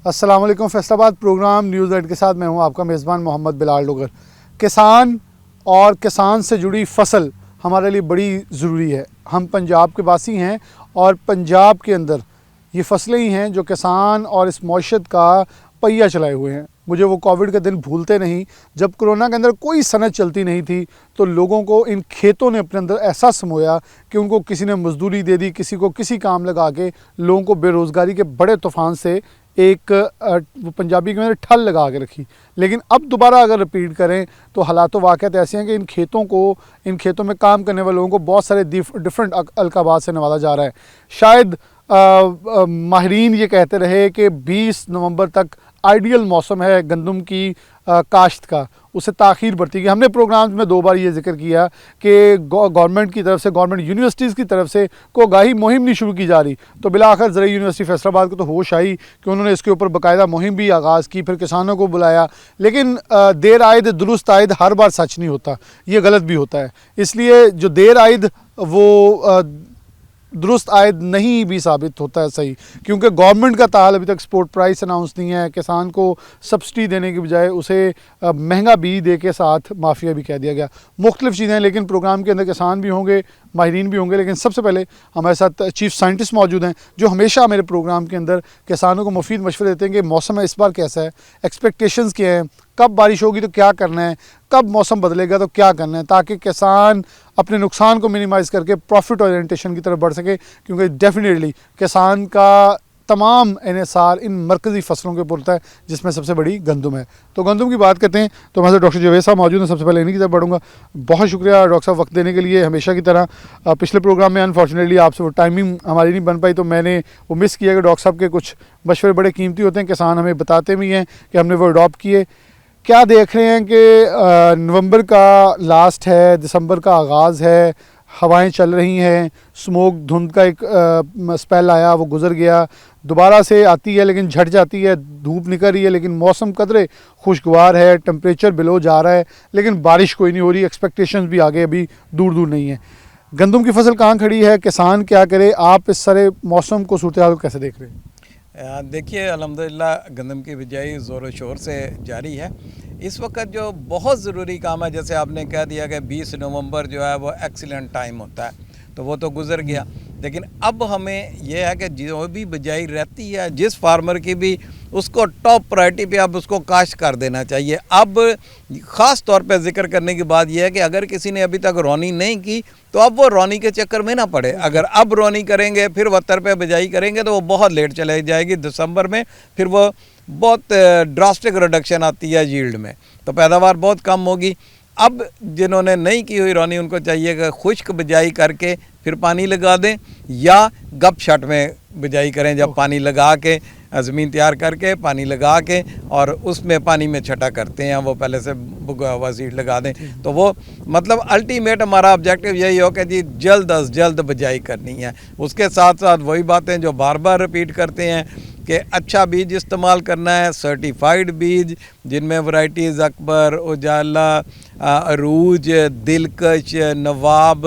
अस्सलाम वालेकुम। Faisalabad programme news add के साथ मैं हूं आपका मेज़बान मोहम्मद बिलाल डोगर। किसान और किसान से जुड़ी फसल हमारे लिए बड़ी ज़रूरी है। हम पंजाब के वासी हैं और पंजाब के अंदर ये फसलें ही हैं जो किसान और इस मईशत का पहिया चलाए हुए हैं। मुझे वो कोविड के दिन भूलते नहीं, जब कोरोना के अंदर कोई सनत चलती नहीं थी तो लोगों को इन खेतों ने अपने अंदर ऐसा समोया कि उनको किसी ने मजदूरी दे दी, किसी को किसी काम लगा के लोगों को बेरोज़गारी के बड़े तूफ़ान से एक वो पंजाबी के अंदर ठल लगा के रखी। लेकिन अब दोबारा अगर रिपीट करें तो हालात वाक़यात ऐसे हैं कि इन खेतों में काम करने वाले लोगों को बहुत सारे डिफरेंट अलकाबात से नवाजा जा रहा है। शायद माहिरीन ये कहते रहे कि 20 नवंबर तक आइडियल मौसम है गंदम की काश्त का, उससे ताख़ीर बढ़ती गई। हमने प्रोग्राम्स में 2 बार ये जिक्र किया कि गवर्नमेंट की तरफ से, गवर्नमेंट यूनिवर्सिटीज़ की तरफ से कोई आगाही मुहिम नहीं शुरू की जा रही, तो बिलाखिर ज़राई यूनिवर्सिटी फैसलाबाद को तो होश आई कि उन्होंने इसके ऊपर बाकायदा मुहिम भी आगाज़ की, फिर किसानों को बुलाया। लेकिन देर आयद दुरुस्त आयद हर बार सच नहीं होता, ये गलत भी होता है। इसलिए जो देर आयद वो दुरुस्त आयद नहीं भी साबित होता है सही, क्योंकि गवर्नमेंट का ताल अभी तक सपोर्ट प्राइस अनाउंस नहीं है। किसान को सब्सिडी देने की बजाय उसे महंगा बीज दे के साथ माफिया भी कह दिया गया। मुख्तलिफ चीज़ें हैं, लेकिन प्रोग्राम के अंदर किसान भी होंगे, माहिरीन भी होंगे। लेकिन सबसे पहले हमारे साथ चीफ साइंटिस्ट मौजूद हैं जो हमेशा मेरे प्रोग्राम के अंदर किसानों को मुफीद मशवरे देते हैं कि मौसम इस बार कैसा है, एक्सपेक्टेशंस क्या हैं, कब बारिश होगी तो क्या करना है, कब मौसम बदलेगा तो क्या करना है, ताकि किसान अपने नुकसान को मिनिमाइज़ करके प्रॉफिट ओरिएंटेशन की तरफ बढ़ सके। क्योंकि डेफिनेटली किसान का तमाम इन्हिसार इन मरकज़ी फसलों के ऊपर होता है, जिसमें सबसे बड़ी गंदम है। तो गंदम की बात करते हैं तो हमारे डॉक्टर जावेद साहब मौजूद हैं। सबसे पहले इन्हीं की तरफ बढ़ूँगा। बहुत शुक्रिया डॉक्टर साहब वक्त देने के लिए। हमेशा की तरह पिछले प्रोग्राम में अनफॉर्चुनेटली आपसे वो टाइमिंग हमारी नहीं बन पाई, तो मैंने वो मिस किया कि डॉक्टर साहब के कुछ मशवरे बड़े कीमती होते हैं, किसान हमें बताते भी हैं कि हमने वो अडॉप्ट किए। क्या देख रहे हैं कि नवंबर का लास्ट है, दिसंबर का आगाज़ है, हवाएं चल रही हैं, स्मोक धुंध का एक स्पेल आया, वो गुजर गया, दोबारा से आती है लेकिन झट जाती है, धूप निकल रही है लेकिन मौसम कदरे खुशगवार है, टेम्परेचर बिलो जा रहा है, लेकिन बारिश कोई नहीं हो रही, एक्सपेक्टेशंस भी आगे अभी दूर दूर नहीं है। गंदम की फसल कहाँ खड़ी है, किसान क्या करे, आप इस सारे मौसम को सूरत हाल कैसे देख रहे हैं? देखिए अल्हम्दुलिल्लाह गंदम की बिजाई ज़ोर शोर से जारी है। इस वक्त जो बहुत ज़रूरी काम है, जैसे आपने कह दिया कि 20 नवंबर जो है वो एक्सीलेंट टाइम होता है, तो वो तो गुज़र गया। लेकिन अब हमें यह है कि जो भी बिजाई रहती है जिस फार्मर की भी, उसको टॉप प्रायोरिटी पे अब उसको काश्त कर देना चाहिए। अब ख़ास तौर पे ज़िक्र करने की बात यह है कि अगर किसी ने अभी तक रौनी नहीं की तो अब वो रौनी के चक्कर में ना पड़े। अगर अब रौनी करेंगे फिर 72 पे बिजाई करेंगे तो वो बहुत लेट चले जाएगी दिसंबर में, फिर वो बहुत ड्रास्टिक रिडक्शन आती है यील्ड में, तो पैदावार बहुत कम होगी। अब जिन्होंने नहीं की हुई रौनी उनको चाहिए कि खुश्क बिजाई करके फिर पानी लगा दें, या गप शट में बिजाई करें, जब पानी लगा के ज़मीन तैयार करके पानी लगा के और उसमें पानी में छटा करते हैं, वो पहले से बुगा हुआ सीड लगा दें। तो वो मतलब अल्टीमेट हमारा ऑब्जेक्टिव यही हो कि जी जल्द अज जल्द बिजाई करनी है। उसके साथ साथ वही बातें जो बार बार रिपीट करते हैं कि अच्छा बीज इस्तेमाल करना है, सर्टिफाइड बीज जिनमें वैरायटीज़ अकबर, उजाला, अरूज, दिलकश, नवाब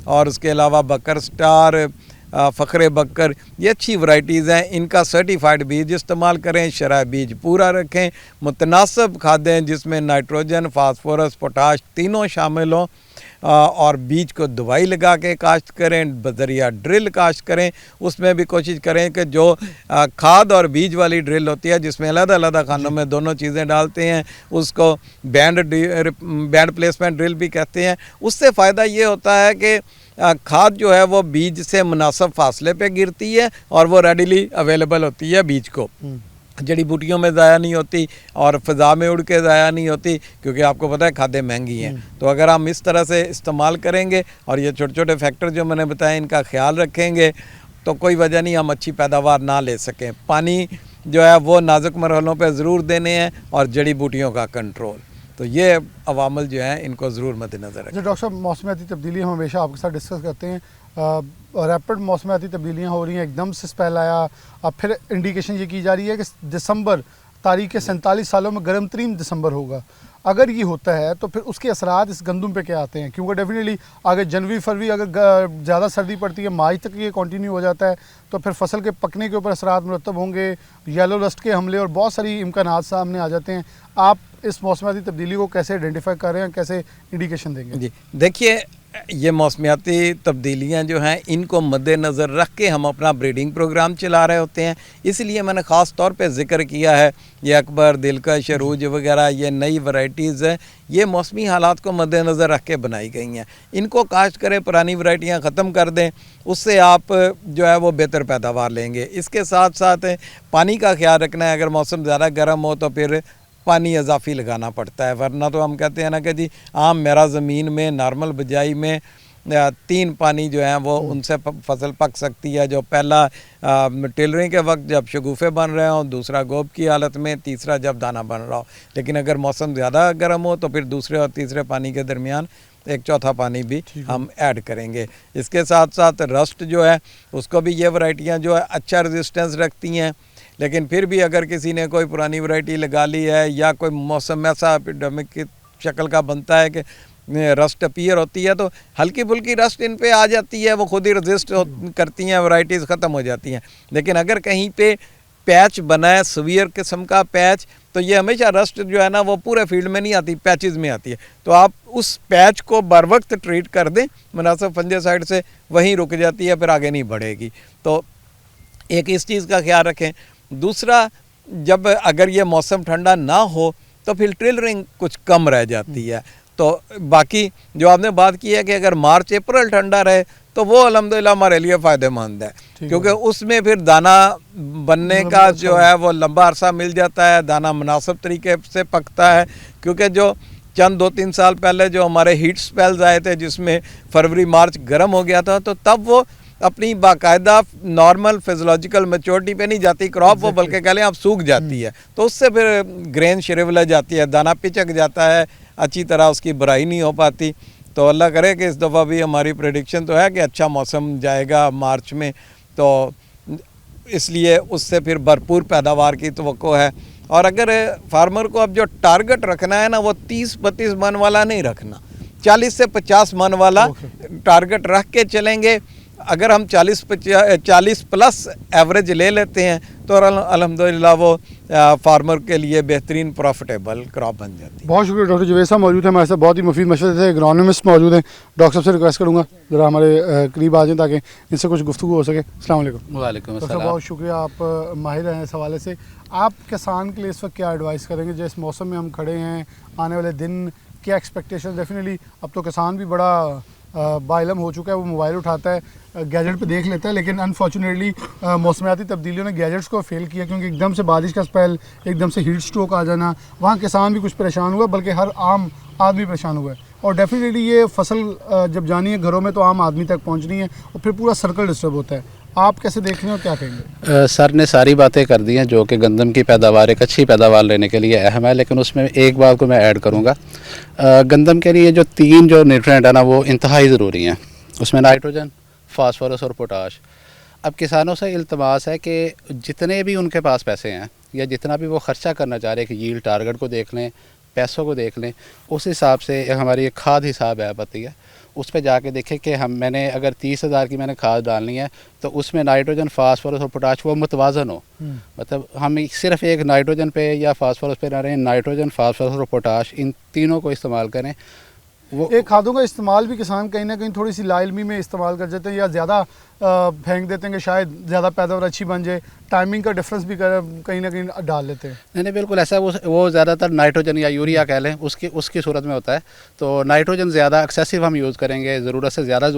और उसके अलावा बकर स्टार, फ़ख्रे बकर, ये अच्छी वैरायटीज़ हैं। इनका सर्टिफाइड बीज इस्तेमाल करें, शरह बीज पूरा रखें, मुतनासिब खादें जिसमें नाइट्रोजन, फास्फोरस, पोटाश तीनों शामिल हों, और बीज को दवाई लगा के काश्त करें, बजरिया ड्रिल काश्त करें। उसमें भी कोशिश करें कि जो खाद और बीज वाली ड्रिल होती है जिसमें अलग-अलग खानों में दोनों चीज़ें डालते हैं, उसको बैंड प्लेसमेंट ड्रिल भी कहते हैं। उससे फ़ायदा ये होता है कि खाद जो है वो बीज से मुनासिब फासले पे गिरती है और वो रेडिली अवेलेबल होती है बीज को, जड़ी बूटियों में ज़ाया नहीं होती और फ़िज़ा में उड़ के ज़ाया नहीं होती, क्योंकि आपको पता है खादें महंगी हैं। तो अगर हम इस तरह से इस्तेमाल करेंगे और ये छोटे छोटे फैक्टर जो मैंने बताए इनका ख्याल रखेंगे तो कोई वजह नहीं हम अच्छी पैदावार ना ले सकें। पानी जो है वो नाजुक मरहलों पर ज़रूर देने हैं और जड़ी बूटियों का कंट्रोल, तो ये अवामल जो हैं इनको ज़रूर मद्देनज़र रखें। डॉक्टर साहब, मौसमियाती तब्दीली हम हमेशा आपके साथ डिस्कस करते हैं, रैपिड मौसमियाती तब्दीलियाँ हो रही हैं, एकदम से स्पेल आया, अब फिर इंडिकेशन ये की जा रही है कि दिसंबर तारीख़ के 47 सालों में गर्म तरीन दिसंबर होगा। अगर ये होता है तो फिर उसके असरात इस गंदम पे क्या आते हैं? क्योंकि डेफिनेटली अगर जनवरी फरवरी अगर ज़्यादा सर्दी पड़ती है, मार्च तक ये कंटिन्यू हो जाता है, तो फिर फसल के पकने के ऊपर असरात मुरतब होंगे, येलो रस्ट के हमले और बहुत सारी इम्कानात सामने आ जाते हैं। आप इस मौसमियाती तब्दीली को कैसे आइडेंटिफाई कर रहे हैं, कैसे इंडिकेशन देंगे? जी देखिए, ये मौसमियाती तब्दीलियाँ जो हैं इनको मद्देनज़र रख के हम अपना ब्रीडिंग प्रोग्राम चला रहे होते हैं। इसलिए मैंने ख़ास तौर पे ज़िक्र किया है ये अकबर, दिलकश, अरूज वगैरह ये नई वैरायटीज़ हैं, ये मौसमी हालात को मद्देनज़र रख के बनाई गई हैं। इनको काश्त करें, पुरानी वैरायटियाँ ख़त्म कर दें, उससे आप जो है वो बेहतर पैदावार लेंगे। इसके साथ साथ पानी का ख्याल रखना है। अगर मौसम ज़्यादा गर्म हो तो फिर पानी इजाफी लगाना पड़ता है, वरना तो हम कहते हैं ना कि जी आम मेरा ज़मीन में नॉर्मल बिजाई में 3 पानी जो हैं वो उनसे फसल पक सकती है। जो पहला टिलरिंग के वक्त जब शगुफ़े बन रहे हों, दूसरा गोब की हालत में, तीसरा जब दाना बन रहा हो। लेकिन अगर मौसम ज़्यादा गर्म हो तो फिर दूसरे और तीसरे पानी के दरमियान एक चौथा पानी भी हम ऐड करेंगे। इसके साथ साथ रस्ट जो है उसको भी ये वैरायटियाँ जो है अच्छा रेजिस्टेंस रखती हैं। लेकिन फिर भी अगर किसी ने कोई पुरानी वैरायटी लगा ली है या कोई मौसम ऐसा एपिडेमिक की शक्ल का बनता है कि रस्ट अपीयर होती है, तो हल्की फुल्की रस्ट इन पे आ जाती है, वो खुद ही रजिस्ट करती हैं, वैरायटीज़ ख़त्म हो जाती हैं। लेकिन अगर कहीं पे पैच बना है, सीवियर किस्म का पैच, तो ये हमेशा रस्ट जो है ना वो पूरे फील्ड में नहीं आती, पैचेस में आती है। तो आप उस पैच को बर वक्त ट्रीट कर दें मुनासिब फंजासाइड से, वहीं रुक जाती है, फिर आगे नहीं बढ़ेगी। तो एक इस चीज़ का ख्याल रखें। दूसरा, जब अगर ये मौसम ठंडा ना हो तो फिर टिलरिंग कुछ कम रह जाती है। तो बाकी जो आपने बात की है कि अगर मार्च अप्रैल ठंडा रहे तो वो अल्हम्दुलिल्लाह हमारे लिए फ़ायदेमंद है, क्योंकि उसमें फिर दाना बनने का जो है वो लंबा अरसा मिल जाता है, दाना मुनासिब तरीके से पकता है। क्योंकि जो चंद 2-3 साल पहले जो हमारे हीट स्पेल्स आए थे जिसमें फरवरी मार्च गर्म हो गया था, तो तब वो अपनी बाकायदा नॉर्मल फिजियोलॉजिकल मैच्योरिटी पे नहीं जाती क्रॉप, वो बल्कि कह लें आप सूख जाती है। तो उससे फिर ग्रेन शरिवला जाती है, दाना पिचक जाता है, अच्छी तरह उसकी भराई नहीं हो पाती। तो अल्लाह करे कि इस दफ़ा भी हमारी प्रेडिक्शन तो है कि अच्छा मौसम जाएगा मार्च में, तो इसलिए उससे फिर भरपूर पैदावार की तवक्को है। और अगर फार्मर को अब जो टारगेट रखना है ना, वो 30-32 मन वाला नहीं रखना, 40 से 50 मन वाला टारगेट रख के चलेंगे। अगर हम 40 प्लस एवरेज ले लेते हैं तो अल्हम्दुलिल्लाह वो फार्मर के लिए बेहतरीन प्रॉफिटेबल क्रॉप बन जाती है। बहुत शुक्रिया। डॉक्टर जुवैद साहब मौजूद हैं हमारे साथ, बहुत ही मुफीद मशवरे थे। एग्रोनॉमिस्ट मौजूद हैं। डॉक्टर साहब से रिक्वेस्ट करूँगा ज़रा हमारे करीब आ जाएँ ताकि इनसे कुछ गुफ्तगू हो सके। अस्सलाम वालेकुम। वालेकुम डॉक्टर अस्सलाम। बहुत शुक्रिया, आप माहिर हैं इस हवाले से। आप किसान के लिए इस वक्त क्या एडवाइस करेंगे? जिस मौसम में हम खड़े हैं, आने वाले दिन क्या एक्सपेक्टेशन? डेफिनेटली अब तो किसान भी बड़ा बाइलम हो चुका है, वो मोबाइल उठाता है, गैजेट पे देख लेता है, लेकिन अनफॉर्चुनेटली मौसमियाती तब्दीलियों ने गैजेट्स को फेल किया, क्योंकि एकदम से बारिश का स्पेल, एकदम से हीट स्ट्रोक आ जाना, वहाँ किसान भी कुछ परेशान हुआ, बल्कि हर आम आदमी परेशान हुआ है। और डेफिनेटली ये फसल जब जानी है घरों में तो आम आदमी तक पहुँचनी है और फिर पूरा सर्कल डिस्टर्ब होता है। आप कैसे देख रहे हैं और क्या कहेंगे? सर ने सारी बातें कर दी हैं जो कि गंदम की पैदावार एक अच्छी पैदावार लेने के लिए अहम है, लेकिन उसमें एक बात को मैं ऐड करूँगा। गंदम के लिए जो 3 जो न्यूट्रिएंट है ना वो इंतहाई ज़रूरी हैं। उसमें नाइट्रोजन, फास्फोरस और पोटाश। अब किसानों से इल्तमास है कि जितने भी उनके पास पैसे हैं या जितना भी वो ख़र्चा करना चाह रहे हैं, कि यील्ड टारगेट को देख लें, पैसों को देख लें, उस हिसाब से हमारी एक खाद हिसाब है आती है, उस पर जाके देखें कि मैंने अगर 30,000 की मैंने खाद डालनी है तो उसमें नाइट्रोजन, फास्फोरस और पोटाश वो मुतवाज़न हो। मतलब हम सिर्फ एक नाइट्रोजन पे या फास्फोरस पे ना रहें, नाइट्रोजन, फास्फोरस और पोटाश इन तीनों को इस्तेमाल करें। वो एक खादों का इस्तेमाल भी किसान कहीं ना कहीं थोड़ी सी लाइलमी में इस्तेमाल कर देते हैं या ज़्यादा फेंक देते हैं कि शायद ज़्यादा पैदावार अच्छी बन जाए, टाइमिंग का डिफरेंस भी कहीं ना कहीं डाल लेते हैं। नहीं बिल्कुल ऐसा वो ज़्यादातर नाइट्रोजन या यूरिया कह लें उसकी सूरत में होता है। तो नाइट्रोजन ज़्यादा एक्सेसिव हम यूज़ करेंगे, ज़रूरत से ज़्यादा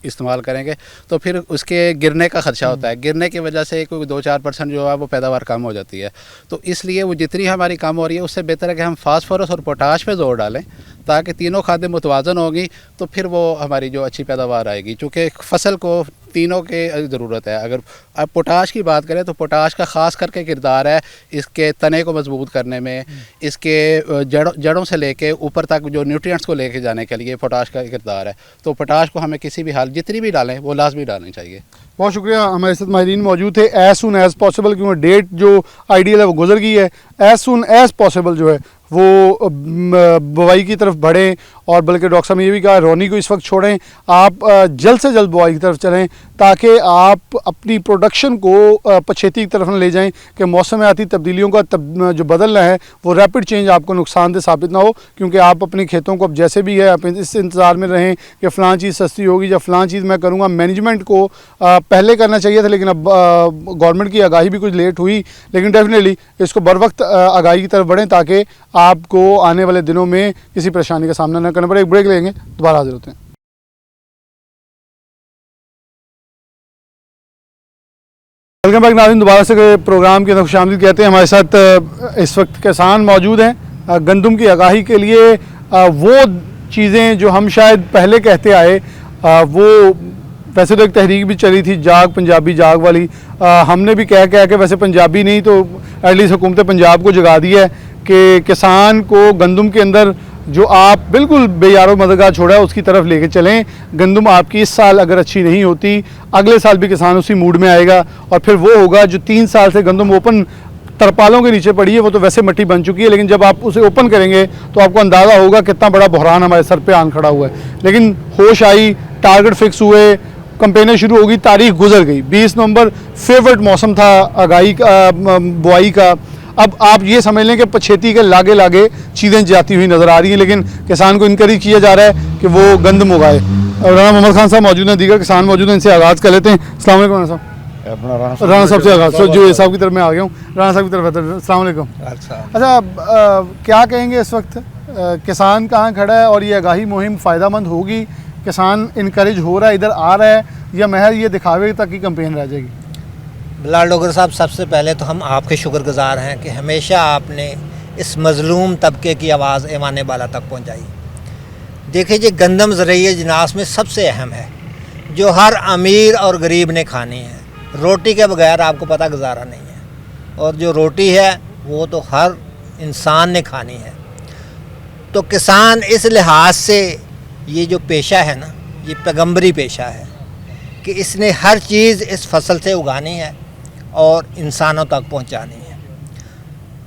इस्तेमाल करेंगे तो फिर उसके गिरने का ख़दशा होता है। गिरने की वजह से कोई 2-4% जो है वो पैदावार कम हो जाती है। तो इसलिए वो जितनी हमारी कम हो रही है उससे बेहतर है कि हम फास्फोरस और पोटाश पे जोर डालें, ताकि तीनों खादें मुतवाज़न होगी तो फिर वो हमारी जो अच्छी पैदावार आएगी। चूँकि फसल को तीनों के ज़रूरत है। अगर आप पोटाश की बात करें तो पोटाश का ख़ास करके किरदार है इसके तने को मजबूत करने में, इसके जड़ों से लेके ऊपर तक जो न्यूट्रिएंट्स को लेके जाने के लिए पोटाश का किरदार है। तो पोटाश को हमें किसी भी हाल जितनी भी डालें वो लाजमी डालनी चाहिए। बहुत शुक्रिया। हमारे साथ माहिरीन मौजूद थे। एज़ सुन एज़ पॉसिबल, क्योंकि डेट जो आइडियल है वो गुजर गई है, एज़ सुन एज़ पॉसिबल जो है वो बुआई की तरफ बढ़ें, और बल्कि डॉक्टर साहब ने ये भी कहा रोनी को इस वक्त छोड़ें, आप जल्द से जल्द बुआई की तरफ चलें ताकि आप अपनी प्रोडक्शन को पछेती की तरफ न ले जाएं कि मौसम में आती तब्दीलियों का जो बदलना है वो रैपिड चेंज आपको नुकसानदेह साबित ना हो, क्योंकि आप अपने खेतों को अब जैसे भी है आप इस इंतज़ार में रहें कि फ़लाँ चीज़ सस्ती होगी या फ़लाँ चीज़ मैं करूँगा। मैनेजमेंट को पहले करना चाहिए था, लेकिन अब गवर्नमेंट की आगाही भी कुछ लेट हुई, लेकिन डेफिनेटली इसको बर वक्त आगाही की तरफ बढ़ें ताकि आपको आने वाले दिनों में किसी परेशानी का सामना न करना पड़े। एक ब्रेक लेंगे, दोबारा हाजिर होते हैं। वेलकम बैक नाज़रीन, दोबारा से प्रोग्राम के अंदर खुशामदीद कहते हैं। हमारे साथ इस वक्त किसान मौजूद हैं। गंदम की आगाही के लिए वो चीज़ें जो हम शायद पहले कहते आए, वो वैसे तो एक तहरीक भी चली थी जाग पंजाबी जाग वाली, हमने भी कह के वैसे पंजाबी नहीं तो एटलीस्ट हुकूमत पंजाब को जगा दिया है कि किसान को गंदम के अंदर जो आप बिल्कुल बेयारो मददगार छोड़ा है उसकी तरफ लेके चलें। गंदम आपकी इस साल अगर अच्छी नहीं होती, अगले साल भी किसान उसी मूड में आएगा, और फिर वो होगा जो 3 साल से गंदम ओपन तरपालों के नीचे पड़ी है, वो तो वैसे मिट्टी बन चुकी है, लेकिन जब आप उसे ओपन करेंगे तो आपको अंदाज़ा होगा कितना बड़ा बहरान हमारे सर पे आन खड़ा हुआ है। लेकिन होश आई, टारगेट फिक्स हुए, कंपेनें शुरू होगी, तारीख गुजर गई। 20 नवंबर फेवरेट मौसम था आगाही का, बुआई का। अब आप ये समझ लें कि पछेती के लागे लागे चीज़ें जाती हुई नज़र आ रही हैं, लेकिन किसान को इनकरेज किया जा रहा है कि वो गंदम उगाए। राणा मोहम्मद खान साहब मौजूद हैं, दीगर किसान मौजूद हैं, इनसे आगाज़ कर लेते हैं। अस्सलाम वालेकुम राणा साहब। राणा साहब से आगाज़, जो साहब की तरफ मैं आ गया हूँ, राणा साहब की तरफ। अस्सलाम वालेकुम। अच्छा, क्या कहेंगे इस वक्त किसान कहाँ खड़ा है, और ये आगाही मुहिम फ़ायदेमंद होगी? किसान इनकरेज हो रहा है, इधर आ रहा है, या महज ये दिखावे तक की कंपेन रह जाएगी? बिलाल डोगर साहब, सबसे पहले तो हम आपके शुक्रगुजार हैं कि हमेशा आपने इस मज़लूम तबके की आवाज़ ऐवान बाला तक पहुंचाई। देखिए जी, गंदम ज़रिए जिनास में सबसे अहम है, जो हर अमीर और गरीब ने खानी है। रोटी के बगैर आपको पता गुजारा नहीं है, और जो रोटी है वो तो हर इंसान ने खानी है। तो किसान इस लिहाज से ये जो पेशा है ना, ये पैगंबरी पेशा है कि इसने हर चीज़ इस फसल से उगानी है और इंसानों तक पहुंचानी है।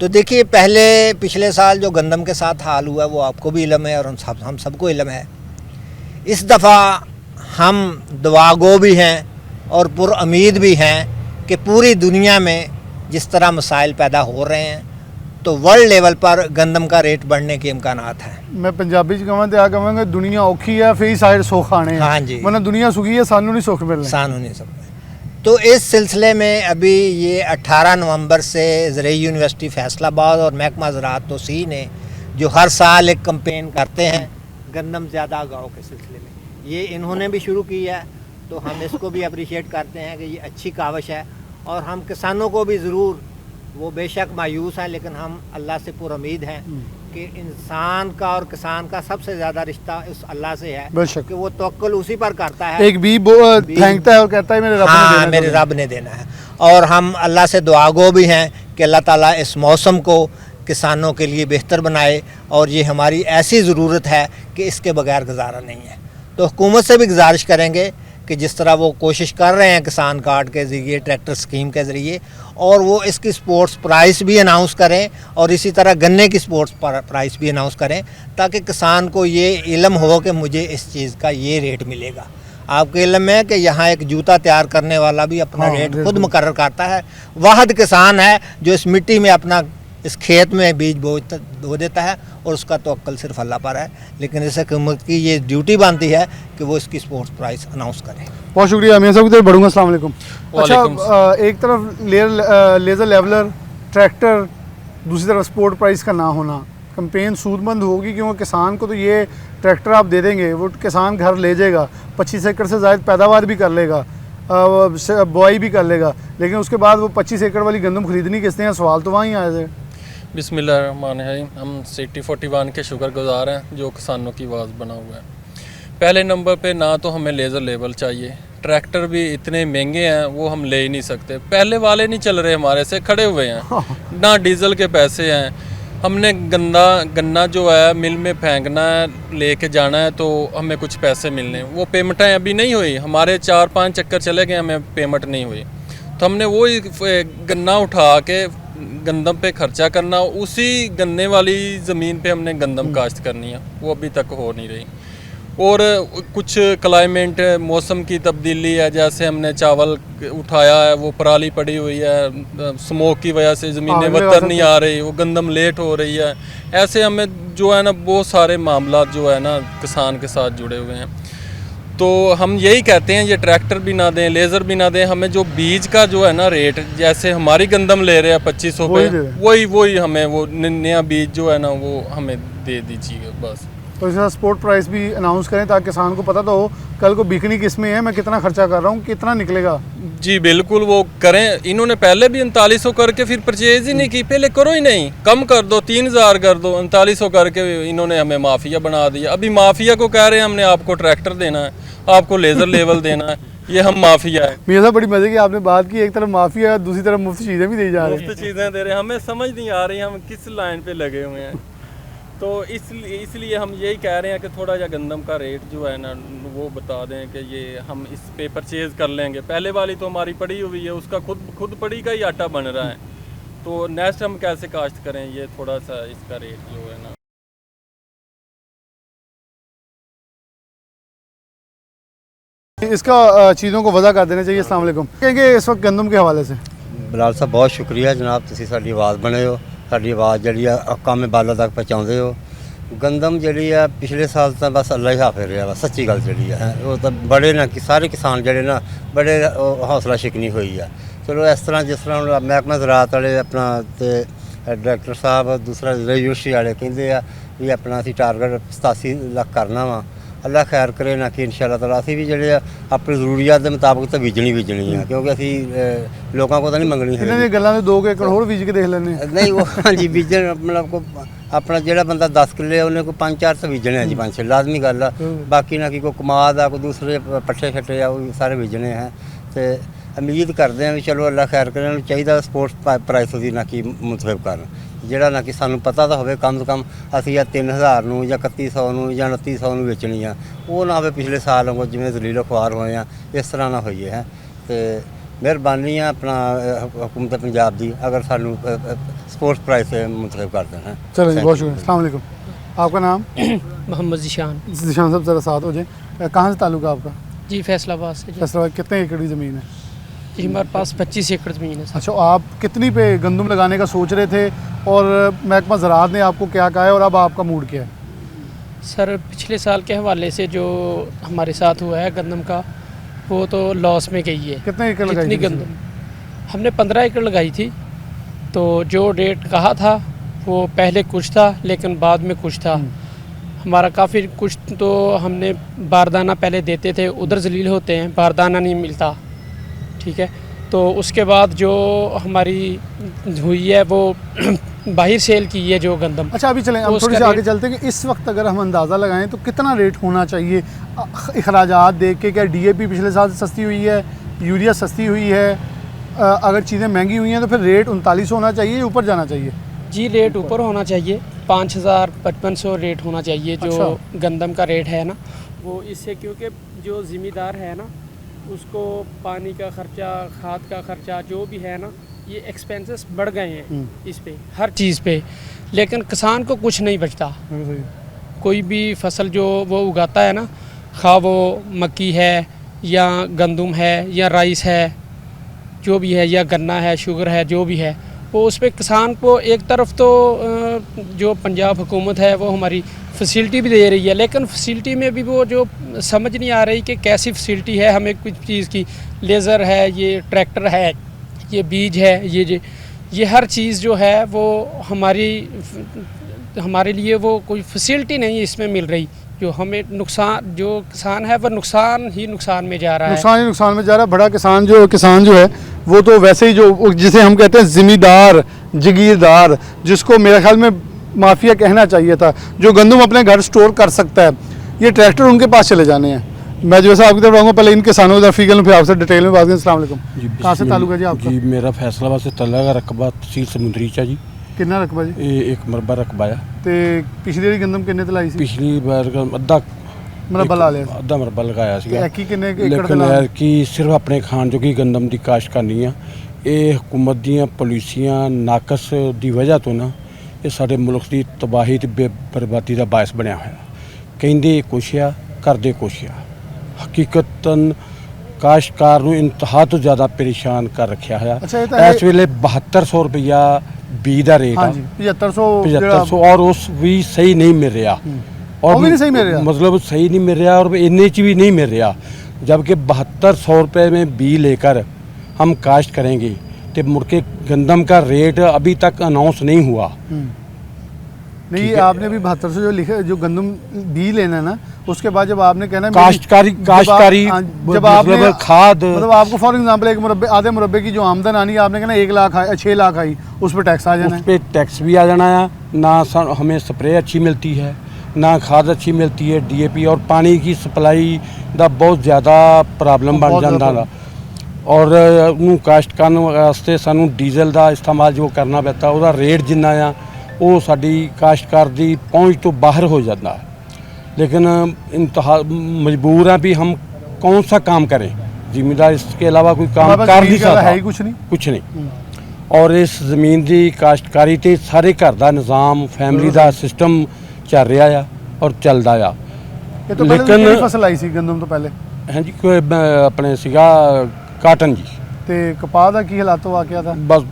तो देखिए, पहले पिछले साल जो गंदम के साथ हाल हुआ वो आपको भी इल्म है और हम सबको इल्म है। इस दफ़ा हम दुआगो भी हैं और पुरउम्मीद भी हैं कि पूरी दुनिया में जिस तरह मसाइल पैदा हो रहे हैं तो वर्ल्ड लेवल पर गंदम का रेट बढ़ने के इम्कानात हैं। मैं पंजाबी च कहां ते आ कहांगा, दुनिया औखी है फिर साइड सुख आने हैं। हाँ जी, वरना दुनिया सुखी है, सानू नहीं सुख मिलना, सानू नहीं सकता। तो इस सिलसिले में अभी ये 18 नवंबर से ज़रई यूनिवर्सिटी फैसलाबाद और महकमा ज़राअत तोसी ने जो हर साल एक कंपेन करते हैं गंदम ज़्यादा उगाओ के सिलसिले में, ये इन्होंने भी शुरू की है। तो हम इसको भी अप्रिशिएट करते हैं कि ये अच्छी काविश है, और हम किसानों को भी ज़रूर, वो बेशक मायूस हैं लेकिन हम अल्लाह से पुरुम्मीद हैं कि इंसान का और किसान का सबसे ज़्यादा रिश्ता उस अल्लाह से है कि वो तवक्कुल उसी पर करता है। एक बीज फेंकता है और कहता है मेरे रब ने देना है। और हम अल्लाह से दुआगो भी हैं कि अल्लाह ताला इस मौसम को किसानों के लिए बेहतर बनाए, और ये हमारी ऐसी ज़रूरत है कि इसके बगैर गुजारा नहीं है। तो हुकूमत से भी गुजारिश करेंगे कि जिस तरह वो कोशिश कर रहे हैं किसान कार्ड के ज़रिए, ट्रैक्टर स्कीम के ज़रिए, और वो इसकी स्पोर्ट्स प्राइस भी अनाउंस करें, और इसी तरह गन्ने की स्पोर्ट्स प्राइस भी अनाउंस करें, ताकि किसान को ये इल्म हो कि मुझे इस चीज़ का ये रेट मिलेगा। आपको इल्म है कि यहाँ एक जूता तैयार करने वाला भी अपना रेट खुद मुकर्रर करता है। वाहिद किसान है जो इस मिट्टी में अपना इस खेत में बीज बो देता है, और उसका तवक्कुल सिर्फ अल्लाह पर है। लेकिन इस हुकूमत की ये ड्यूटी बनती है कि वो इसकी स्पोर्ट्स प्राइस अनाउंस करें। बहुत शुक्रिया, मैं सब की तरफ बढ़ूँगा। अस्सलाम वालेकुम। अच्छा, एक तरफ लेज़र लेवलर ट्रैक्टर, दूसरी तरफ स्पोर्ट प्राइस का ना होना, कंपेन सूदमंद होगी क्योंकि किसान को तो ये ट्रैक्टर आप दे देंगे, वो किसान घर ले जाएगा, 25 एकड़ से ज़्यादा पैदावार भी कर लेगा, बुआई भी कर लेगा, लेकिन उसके बाद वो 25 एकड़ वाली गंदम खरीदनी किसने है? सवाल तो वहीं आया जाए। बिस्मिल्लाहिर्रहमानिर्रहीम। हम सिटी 41 के शुक्रगुजार हैं जो किसानों की आवाज़ बना हुआ है। पहले नंबर पे ना तो हमें लेज़र लेवल चाहिए, ट्रैक्टर भी इतने महंगे हैं वो हम ले ही नहीं सकते, पहले वाले नहीं चल रहे, हमारे से खड़े हुए हैं, ना डीज़ल के पैसे हैं। हमने गन्ना जो है मिल में फेंकना है, लेके जाना है तो हमें कुछ पैसे मिलने, वो पेमेंटें अभी नहीं हुई, हमारे 4-5 चक्कर चले गए, हमें पेमेंट नहीं हुई। तो हमने वो गन्ना उठा के गंदम पे खर्चा करना, उसी गन्ने वाली ज़मीन पे हमने गंदम काश्त करनी है, वो अभी तक हो नहीं रही। और कुछ क्लाइमेट मौसम की तब्दीली है, जैसे हमने चावल उठाया है वो पराली पड़ी हुई है, स्मोक की वजह से ज़मीनें वतर नहीं आ रही, वो गंदम लेट हो रही है। ऐसे हमें जो है ना बहुत सारे मामला जो है ना किसान के साथ जुड़े हुए हैं। तो हम यही कहते हैं ये ट्रैक्टर भी ना दें, लेज़र भी ना दें, हमें जो बीज का जो है ना रेट, जैसे हमारी गंदम ले रहे हैं 2500 पे, वही हमें वो नया बीज जो है ना वो हमें दे दीजिए बस। तो इसके साथ स्पोर्ट प्राइस भी अनाउंस करें ताकि किसान को पता तो हो कल को बिकनी किस में है, मैं कितना खर्चा कर रहा हूँ, कितना निकलेगा। जी बिल्कुल, वो करें। इन्होंने पहले भी 3900 करके फिर परचेज ही नहीं की, पहले करो ही नहीं, कम कर दो, 3000 कर दो, 3900 करके इन्होंने हमें माफिया बना दिया। अभी माफिया को कह रहे हैं हमने आपको ट्रैक्टर देना है, आपको लेज़र लेवल देना है, ये हम माफिया है। मियां साहब बड़ी मजे की आपने बात की, एक तरफ माफिया है दूसरी तरफ मुफ्त चीज़ें भी दी जा रही हैं। मुफ्त चीज़ें दे रहे हैं, हमें समझ नहीं आ रही हम किस लाइन पे लगे हुए हैं। तो इसलिए हम यही कह रहे हैं कि थोड़ा जा गंदम का रेट जो है ना वो बता दें कि ये हम इस पे परचेज़ कर लेंगे। पहले वाली तो हमारी पड़ी हुई है, उसका खुद पड़ी का ही आटा बन रहा है, तो नेक्स्ट हम कैसे काश्त करें, ये थोड़ा सा इसका रेट जो है ना। इसका चीज़ों को वजह कर देना चाहिए। अस्सलाम वालेकुम। कहेंगे इस वक्त गंदम के हवाले से ਬਿਲਾਲ ਸਾਹਿਬ ਬਹੁਤ ਸ਼ੁਕਰੀਆ ਜਨਾਬ, ਤੁਸੀਂ ਸਾਡੀ ਆਵਾਜ਼ ਬਣੇ ਹੋ, ਸਾਡੀ ਆਵਾਜ਼ ਜਿਹੜੀ ਆ ਕਾਮੇ ਬਾਲਾ ਤੱਕ ਪਹੁੰਚਾਉਂਦੇ ਹੋ। ਗੰਦਮ ਜਿਹੜੀ ਆ ਪਿਛਲੇ ਸਾਲ ਤਾਂ ਬਸ ਅੱਲਾ ਹੀ ਹਾਫਿਜ਼ ਰਿਹਾ ਵਾ, ਸੱਚੀ ਗੱਲ ਜਿਹੜੀ ਆ ਉਹ ਤਾਂ ਬੜੇ ਨਾ ਕਿ ਸਾਰੇ ਕਿਸਾਨ ਜਿਹੜੇ ਨਾ ਬੜੇ ਹੌਸਲਾ ਸ਼ਿਕਨੀ ਹੋਈ ਆ। ਚਲੋ ਇਸ ਤਰ੍ਹਾਂ ਜਿਸ ਤਰ੍ਹਾਂ ਹੁਣ ਮਹਿਕਮਾ ਜ਼ਰਾਅਤ ਵਾਲੇ ਆਪਣਾ ਤੇ ਡਾਇਰੈਕਟਰ ਸਾਹਿਬ ਦੂਸਰਾ ਯੂਨੀਵਰਸਿਟੀ ਵਾਲੇ ਕਹਿੰਦੇ ਆ ਵੀ ਆਪਣਾ ਅਸੀਂ ਟਾਰਗੇਟ 87 ਲੱਖ ਕਰਨਾ ਵਾ। ਅੱਲਾ ਖੈਰ ਕਰੇ ਨਾ ਕਿ ਇਨਸ਼ਾਅੱਲਾ ਤਾਲਾ ਅਸੀਂ ਵੀ ਜਿਹੜੇ ਆ ਆਪਣੀ ਜ਼ਰੂਰੀਅਤ ਦੇ ਮੁਤਾਬਕ ਤਾਂ ਬੀਜਣੀ ਆ, ਕਿਉਂਕਿ ਅਸੀਂ ਲੋਕਾਂ ਕੋਲ ਤਾਂ ਨਹੀਂ ਮੰਗਣੀ ਇਹਨਾਂ ਦੀਆਂ ਗੱਲਾਂ ਦੇ 2 ਏਕੜ ਹੋਰ ਬੀਜ ਕੇ ਦੇਖ ਲੈਂਦੇ ਨਹੀਂ ਉਹ ਹਾਂਜੀ ਬੀਜਣ ਮਤਲਬ ਕੋ ਆਪਣਾ ਜਿਹੜਾ ਬੰਦਾ 10 ਕਿੱਲੇ ਉਹਨੇ ਕੋਈ 5-4 ਤਾਂ ਬੀਜਣੇ ਆ ਜੀ, 5-6 ਲਾਜ਼ਮੀ ਗੱਲ ਆ। ਬਾਕੀ ਨਾ ਕਿ ਕੋਈ ਕਮਾਦ ਆ, ਕੋਈ ਦੂਸਰੇ ਪੱਠੇ ਛੱਟੇ ਆ, ਉਹ ਸਾਰੇ ਬੀਜਣੇ ਆ। ਤੇ ਉਮੀਦ ਕਰਦੇ ਆ ਵੀ ਚਲੋ ਅੱਲਾ ਖੈਰ ਕਰੇ, ਉਹਨੂੰ ਚਾਹੀਦਾ ਸਪੋਰਟਸ ਪ੍ਰਾਈਸ ਦੀ ਨਾ ਕਿ ਮੁਤਫਿਕ ਕਰਨ, ਜਿਹੜਾ ਨਾ ਕਿ ਸਾਨੂੰ ਪਤਾ ਤਾਂ ਹੋਵੇ ਕਮ ਤੋਂ ਕਮ ਅਸੀਂ ਆ 3000 ਨੂੰ ਜਾਂ 3100 ਨੂੰ ਜਾਂ 2900 ਨੂੰ ਵੇਚਣੀ ਆ, ਉਹ ਨਾ ਹੋਵੇ ਪਿਛਲੇ ਸਾਲ ਵਾਂਗੂ ਜਿਵੇਂ ਜ਼ਲੀਲੋ ਖੁਆਰ ਹੋਏ ਆ ਇਸ ਤਰ੍ਹਾਂ ਨਾ ਹੋਈਏ ਹੈ। ਤੇ ਮਿਹਰਬਾਨੀ ਆ ਆਪਣਾ हुकूमत पंजाब ਦੀ अगर सानू स्पोर्ट्स प्राइस से मुंतखब कर देना। चलो जी, बहुत शुक्रिया। अस्सलाम वालेकुम। आपका नाम? मोहम्मद ज़िशान। ज़िशान साहब ज़रा साथ हो जाए, कहाँ से ताल्लुक़ है आपका? जी फैसलाबाद से। फैसलाबाद। कितने एकड़ की ज़मीन है? जी हमारे पास 25 एकड़ ज़मीन है। अच्छा, आप कितनी पे गंदम लगाने का सोच रहे थे और महकमा ज़राअत ने आपको क्या कहा है और अब आपका मूड क्या है? सर पिछले साल के हवाले से जो हमारे साथ हुआ है गंदम का, वो तो लॉस में गई है। कितने एकड़ लगाई कितनी थी? गंदम हमने 15 एकड़ लगाई थी। तो जो रेट कहा था वो पहले कुछ था लेकिन बाद में कुछ था। हमारा काफ़ी कुछ तो हमने बारदाना पहले देते थे, उधर जलील होते हैं, बारदाना नहीं मिलता, ठीक है। तो उसके बाद जो हमारी हुई है वो बाहर सेल की है जो गंदम। अच्छा, अभी चलें, हम थोड़ी सी आगे चलते हैं कि इस वक्त अगर हम अंदाज़ा लगाएं तो कितना रेट होना चाहिए अखराजात देख के? क्या DAP पिछले साल से सस्ती हुई है, यूरिया सस्ती हुई है? अगर चीज़ें महंगी हुई हैं तो फिर रेट 3900 होना चाहिए या ऊपर जाना चाहिए? जी रेट ऊपर होना चाहिए, 5000-5500 रेट होना चाहिए जो अच्छा। गंदम का रेट है ना वो, इससे क्योंकि जो ज़िम्मेदार है ना उसको पानी का ख़र्चा, खाद का ख़र्चा जो भी है ना, ये एक्सपेंसेस बढ़ गए हैं इस पे, हर चीज़ पे। लेकिन किसान को कुछ नहीं बचता। कोई भी फसल जो वो उगाता है ना, खा वो मक्की है या गंदम है या राइस है, जो भी है, या गन्ना है, शुगर है, जो भी है, वो उस पर किसान को एक तरफ तो जो पंजाब हुकूमत है वो हमारी फैसिलिटी भी दे रही है, लेकिन फैसिलिटी में भी वो जो समझ नहीं आ रही कि कैसी फैसिलिटी है हमें कुछ चीज़ की। लेज़र है, ये ट्रैक्टर है, ये बीज है, ये हर चीज़ जो है वो हमारे लिए वो कोई फैसिलिटी नहीं इसमें मिल रही, जो हमें नुकसान, जो किसान है वह नुकसान ही नुकसान में जा रहा है। नुकसान ही नुकसान में जा रहा है। बड़ा किसान जो है वो तो वैसे ही जो जिसे हम कहते हैं ज़िम्मेदार, जगीरदार, जिसको मेरे ख्याल में माफिया कहना चाहिए था, जो गंदम अपने घर स्टोर कर सकता है, ये ट्रैक्टर उनके पास चले जाने हैं। मैं जो आपकी तरफ आऊँगा, पहले इन किसानों की तरफ फिर फिर आपसे डिटेल में बात करें। अस्सलाम वालेकुम। कहाँ से ताल्लुक़ है जी आपका? जी मेरा फैसलाबाद से तला का रकबा तहसील समुंदरी चा जी। कितना रकबा जी? ये 1 मरबा रकबा है। तो पिछली बारी गंदम किन्ने ते लाई सी? पिछली बार अद्धा मरबा ला लिया, अद्धा मरबा लगाया ऐकी किन्ने एकड़ ते लेकिन ला? कि सिर्फ अपने खान जोगी गंदम की काश्त करनी है, ਇਹ ਹਕੂਮਤ ਦੀਆਂ ਪਾਲਿਸੀਆਂ ਨਾਕਸ ਦੀ ਵਜ੍ਹਾ ਤੋਂ ਨਾ ਇਹ ਸਾਡੇ ਮੁਲਕ ਦੀ ਤਬਾਹੀ ਤੇ ਬਰਬਾਦੀ ਦਾ ਬਾਇਸ ਬਣਿਆ ਹੋਇਆ। ਕਹਿੰਦੇ ਕੁਛ ਆ, ਕਰਦੇ ਕੁਛ ਆ। ਹਕੀਕਤਨ ਕਾਸ਼ਤਕਾਰ ਨੂੰ ਇੰਤਹਾ ਤੋਂ ਜ਼ਿਆਦਾ ਪਰੇਸ਼ਾਨ ਕਰ ਰੱਖਿਆ ਹੋਇਆ। ਅੱਛਾ, ਇਹ ਤਾਂ ਹੈ। ਇਸ ਵੇਲੇ 7200 ਰੁਪਈਆ ਬੀਜ ਦਾ ਰੇਟ ਆ। ਹਾਂਜੀ 7500 7500 ਔਰ ਉਸ ਵੀ ਸਹੀ नहीं मिल रहा और वो भी नहीं सही मिल रहा। मतलब सही नहीं मिल रहा और इन्ने च भी नहीं मिल रहा, जबकि 7200 रुपये में बी लेकर हम काश्त करेंगे तो मुड़ के गंदम का रेट अभी तक अनाउंस नहीं हुआ। नहीं, ये आपने अभी 7200 जो लिखा, जो गंदम बी लेना है ना, उसके बाद जब आपने कहना काश्तकारी जब आपने मतलब खाद मतलब आपको फॉर एग्जांपल एक मुरब्बे आधे मुरब्बे की जो आमदन आनी है, आपने कहना 1 लाख 6 लाख आई, उस पर टैक्स आ जाना उस है। पर टैक्स भी आ जाना है। ना हमें स्प्रे अच्छी मिलती है, ना खाद अच्छी मिलती है, DAP और पानी की सप्लाई का बहुत ज़्यादा प्रॉब्लम बन जाता है। और ਉਹਨੂੰ ਕਾਸ਼ਤ ਕਰਨ ਵਾਸਤੇ ਸਾਨੂੰ ਡੀਜ਼ਲ ਦਾ ਇਸਤੇਮਾਲ ਜੋ ਕਰਨਾ ਪੈਂਦਾ, ਉਹਦਾ ਰੇਟ ਜਿੰਨਾ ਆ ਉਹ ਸਾਡੀ ਕਾਸ਼ਤਕਾਰ ਦੀ पहुँच तो बाहर हो जाता है। लेकिन इंतहा मजबूर हैं भी हम कौन सा काम करें, जिम्मेदार इसके अलावा कोई काम कर नहीं सकता, है ही कुछ नहीं। कुछ नहीं। और इस ज़मीन की काश्तकारी ते सारे घर का निज़ाम फैमिली का सिस्टम चल रहा है और चलता आ। ये तो लेकिन फसल आई सी गंदम तो पहले हाँ जी, कोई अपने सिगा काटन जी ते कपाह दा की हालात हो क्या था? बस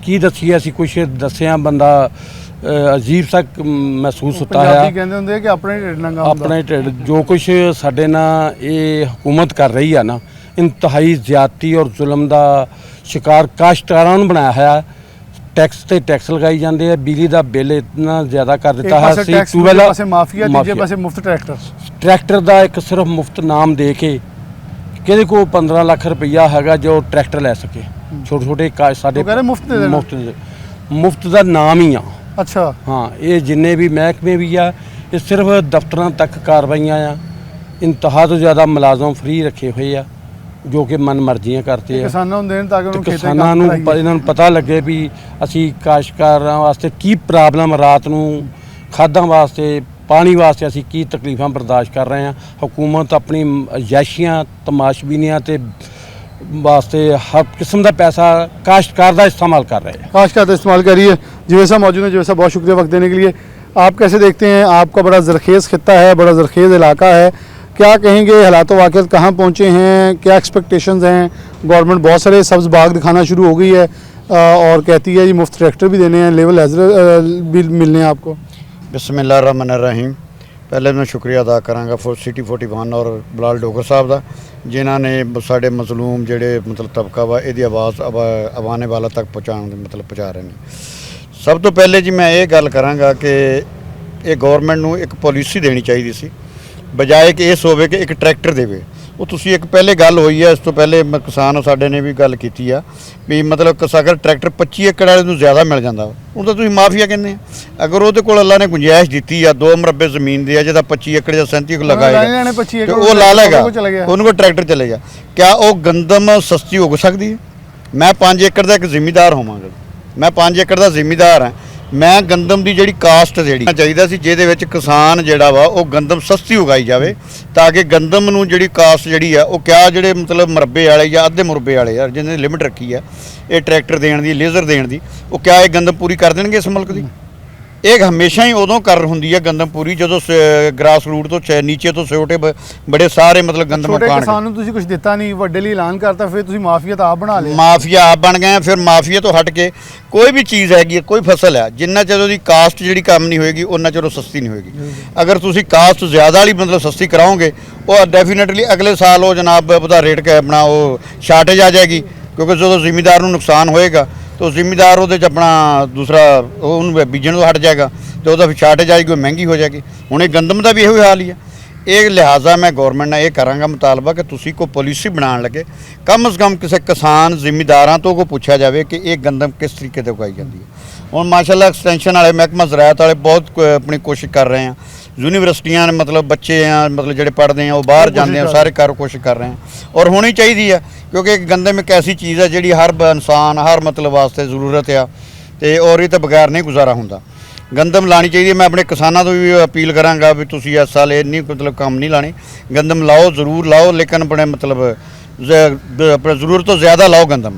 की दसी असी कुछ दसिया बंदा अजीब सा महसूस होता पंजाबी है। कहंदे हुंदे कि अपने ढिड नंगा अपने ढिड जो कुछ साडे ना ये हुकूमत कर रही है ना, इंतहाई ज़्यादती और जुल्म का शिकार काश्तकारां नूं बनाया है। टैक्स ते टैक्स लगाई जाते हैं, बिजली का बिल इतना ज़्यादा कर दिता है। माफिया दूजे पासे मुफ्त ट्रैक्टर का एक सिर्फ मुफ्त नाम दे के किसी को 15 लाख रुपया हैगा जो ट्रैक्टर लै सके। छोटे छोटे साडे मुफ्त का नाम ही आ। अच्छा हाँ, ये जिन्ने भी महकमे भी आ, ये सिर्फ दफ्तर तक कार्रवाइयाँ आ। इंतहा तो ज़्यादा मुलाजम फ्री रखे हुए आ जो कि मन मर्जियाँ करते हैं। किसानों नूं इन्हां नूं पता लगे भी असी काश्तकारां वास्ते की प्रॉब्लम रात नूं खादां वास्ते पानी वास्ते असी की तकलीफां बर्दाश्त कर रहे हैं। हुकूमत अपनी अयाशियां तमाशबीनियां ते वास्ते हर किस्म का पैसा काश्तकार का इस्तेमाल कर रहे हैं। काश्तकार का इस्तेमाल करिए। जिवेद साहब मौजूद है। जिवेद साहब बहुत शुक्रिया वक्त देने के लिए। आप कैसे देखते हैं, आपका बड़ा ज़रखेज़ खित्ता है, बड़ा ज़रखेज़ इलाका है, क्या कहेंगे, हालात वाक़ियत कहाँ पहुँचे हैं, क्या एक्सपेक्टेशंस हैं? गवर्नमेंट बहुत सारे सब्ज़ बाग दिखाना शुरू हो गई है और कहती है जी मुफ्त ट्रैक्टर भी देने हैं, लेवल हैज़र भी मिलने हैं आपको। बिस्मिल्लाहिर्रहमानिर्रहीम। पहले मैं शुक्रिया अदा करांगा फॉर सिटी 41 और बिलाल डोगर साहब का, जिन्हों ने साढ़े मजलूम जेडे मतलब तबका वा इहदी आवाज़ आवाने वाला तक मतलब पहुँचा रहे हैं। सब तो पहले जी मैं ये गल करांगा कि ये गौरमेंट नूं एक पॉलिसी देनी चाहिए सी, बजाए कि इस होवे कि एक ट्रैक्टर देवे। वो तुसी एक पहले गल हुई है, इस तो पहले किसान साडे ने भी गल की है भी मतलब अगर ट्रैक्टर 25 एकड़ वाले नूं ज़्यादा मिल जाता उन तो तुसीं माफिया कहने हैं। अगर वो कोल अल्लाह ने गुंजाइश दी है 2 मरबे जमीन दी है जिहदा 25 एकड़ या 37 लगाएगा तो वो ला लेगा, उनको ट्रैक्टर चलेगा। क्या वो गंदम सस्ती हो सकती है? मैं 5 एकड़ का एक जिमीदार होवांगा, मैं 5 एकड़ का जिमीदार हाँ। मैं गंदम की जी कास्ट जी चाहिए सी जिहदे विच किसान जिहड़ा वा वो गंदम सस्ती उगाई जाए ताकि गंदम नूं जी कास्ट जी है वो क्या जिहड़े मतलब मुरब्बे वाले या अद्धे मुरब्बे वाले यार जिन्हें लिमिट रखी है ये ट्रैक्टर देने की लेज़र देने की, वो क्या ये गंदम पूरी कर देंगे इस मुल्क की? एक हमेशा ही उदों कर होंदी है गंदम पूरी जो ग्रास रूट तो नीचे तो छोटे बड़े सारे मतलब गंदम किसान नूं तुसीं कुछ दिता नहीं, वड्डे लई ऐलान करता, फिर तुसीं माफिया तो आप बना लिया। माफिया आप बन गए। फिर माफिया तो हट के कोई भी चीज़ हैगी, कोई फसल है जिन्ना चਿਰ ਉਹਦੀ कास्ट जी कम नहीं होएगी उन्ना चਿਰ सस्ती नहीं होएगी। अगर तुसीं कास्ट ज़्यादा वाली मतलब सस्ती कराओगे वो डेफिनेटली अगले साल वो जनाब ਉਹਦਾ रेट अपना वो शार्टेज आ जाएगी, क्योंकि जो जिमीदार को नुकसान होएगा तो जिमीदार वो अपना दूसरा उन्होंने बीजन तो हट जाएगा तो वह फिर शार्टेज आएगी, महंगी हो जाएगी। हूँ ये गंदम का भी यही हाल ही है। ये लिहाजा मैं गौरमेंट ने यह कराँगा मुतालबा कि तुसी को पॉलिसी बना लगे, कम अज़ कम किसी किसान जिमीदारां तो को पूछा जाए कि ये गंदम किस तरीके से उगाई जाती है। और माशाल्लाह एक्सटेंशन वाले महकमा ज़राअत वाले बहुत अपनी कोशिश कर रहे हैं। यूनिवर्सिटियां मतलब बच्चे हैं मतलब जो पढ़ते हैं वो बाहर जाते हैं, सारे कोशिश कर रहे हैं और होनी चाहिए है, क्योंकि गंदम एक ऐसी चीज़ है जी हर इंसान हर मतलब वास्ते जरूरत है तो और ये तो बगैर नहीं गुजारा होंदा। गंदम लानी चाहिए। मैं अपने किसानों को भी अपील करांगा भी तुसी इस साल इन्नी मतलब काम नहीं लानी, गंदम लाओ ज़रूर लाओ, लेकिन अपने मतलब अपने ज़रूरत तो ज़्यादा लाओ गंदम।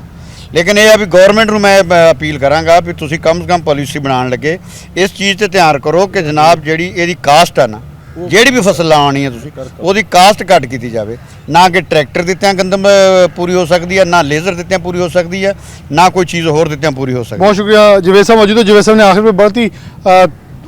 लेकिन ये अभी गवर्नमेंट ਨੂੰ मैं अपील करांगा भी ਤੁਸੀਂ कम से कम पॉलिसी बनाने लगे इस चीज़ ਤੇ ध्यान करो कि जनाब ਜਿਹੜੀ ਇਹਦੀ ਕਾਸਟ ਹੈ ਨਾ ਜਿਹੜੀ ਵੀ ਫਸਲ ਲਾਉਣੀ ਹੈ ਤੁਸੀਂ ਉਹਦੀ ਕਾਸਟ ਘੱਟ ਕੀਤੀ ਜਾਵੇ, ਨਾ ਕਿ ਟਰੈਕਟਰ ਦਿੱਤਿਆਂ ਗੰਦਮ पूरी हो सकती है, ना लेज़र ਦਿੱਤਿਆਂ पूरी हो सकती है, ना कोई चीज़ और ਦਿੱਤਿਆਂ पूरी हो सकती है। बहुत शुक्रिया जवेद साहब मौजूद है। जवेद साहब ने आखिर में बहुत ही